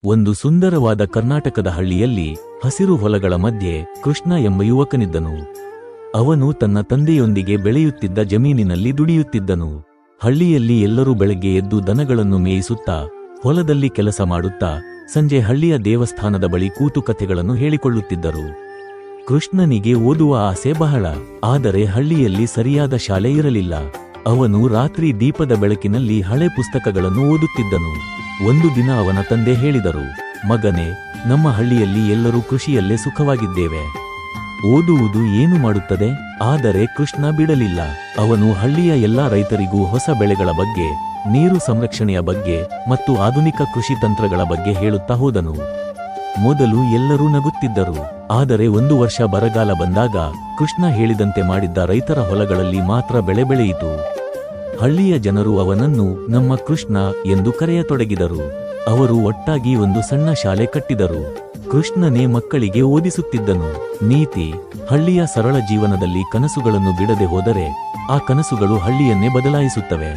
ಒಂದು ಸುಂದರವಾದ ಕರ್ನಾಟಕದ ಹಳ್ಳಿಯಲ್ಲಿ ಹಸಿರು ಹೊಲಗಳ ಮಧ್ಯೆ ಕೃಷ್ಣ ಎಂಬ ಯುವಕನಿದ್ದನು. ಅವನು ತನ್ನ ತಂದೆಯೊಂದಿಗೆ ಬೆಳೆಯುತ್ತಿದ್ದ ಜಮೀನಿನಲ್ಲಿ ದುಡಿಯುತ್ತಿದ್ದನು. ಹಳ್ಳಿಯಲ್ಲಿ ಎಲ್ಲರೂ ಬೆಳಗ್ಗೆ ಎದ್ದು ದನಗಳನ್ನು ಮೇಯಿಸುತ್ತಾ, ಹೊಲದಲ್ಲಿ ಕೆಲಸ ಮಾಡುತ್ತಾ, ಸಂಜೆ ಹಳ್ಳಿಯ ದೇವಸ್ಥಾನದ ಬಳಿ ಕೂತು ಕಥೆಗಳನ್ನು ಹೇಳಿಕೊಳ್ಳುತ್ತಿದ್ದರು. ಕೃಷ್ಣನಿಗೆ ಓದುವ ಆಸೆ ಬಹಳ. ಆದರೆ ಹಳ್ಳಿಯಲ್ಲಿ ಸರಿಯಾದ ಶಾಲೆ ಇರಲಿಲ್ಲ. ಅವನು ರಾತ್ರಿ ದೀಪದ ಬೆಳಕಿನಲ್ಲಿ ಹಳೆ ಪುಸ್ತಕಗಳನ್ನು ಓದುತ್ತಿದ್ದನು. ಒಂದು ದಿನ ಅವನ ತಂದೆ ಹೇಳಿದರು, ಮಗನೇ, ನಮ್ಮ ಹಳ್ಳಿಯಲ್ಲಿ ಎಲ್ಲರೂ ಕೃಷಿಯಲ್ಲೇ ಸುಖವಾಗಿದ್ದೇವೆ. ಓದುವುದು ಏನು ಮಾಡುತ್ತದೆ? ಆದರೆ ಕೃಷ್ಣ ಬಿಡಲಿಲ್ಲ. ಅವನು ಹಳ್ಳಿಯ ಎಲ್ಲಾ ರೈತರಿಗೂ ಹೊಸ ಬೆಳೆಗಳ ಬಗ್ಗೆ, ನೀರು ಸಂರಕ್ಷಣೆಯ ಬಗ್ಗೆ ಮತ್ತು ಆಧುನಿಕ ಕೃಷಿ ತಂತ್ರಗಳ ಬಗ್ಗೆ ಹೇಳುತ್ತಾ ಹೋದನು. ಮೊದಲು ಎಲ್ಲರೂ ನಗುತ್ತಿದ್ದರು. ಆದರೆ ಒಂದು ವರ್ಷ ಬರಗಾಲ ಬಂದಾಗ ಕೃಷ್ಣ ಹೇಳಿದಂತೆ ಮಾಡಿದ್ದ ರೈತರ ಹೊಲಗಳಲ್ಲಿ ಮಾತ್ರ ಬೆಳೆ ಬೆಳೆಯಿತು. ಹಳ್ಳಿಯ ಜನರು ಅವನನ್ನು ನಮ್ಮ ಕೃಷ್ಣ ಎಂದು ಕರೆಯತೊಡಗಿದರು. ಅವರು ಒಟ್ಟಾಗಿ ಒಂದು ಸಣ್ಣ ಶಾಲೆ ಕಟ್ಟಿದರು. ಕೃಷ್ಣನೇ ಮಕ್ಕಳಿಗೆ ಓದಿಸುತ್ತಿದ್ದನು. ನೀತಿ: ಹಳ್ಳಿಯ ಸರಳ ಜೀವನದಲ್ಲಿ ಕನಸುಗಳನ್ನು ಬಿಡದೆ ಹೋದರೆ ಆ ಕನಸುಗಳು ಹಳ್ಳಿಯನ್ನೇ ಬದಲಾಯಿಸುತ್ತವೆ.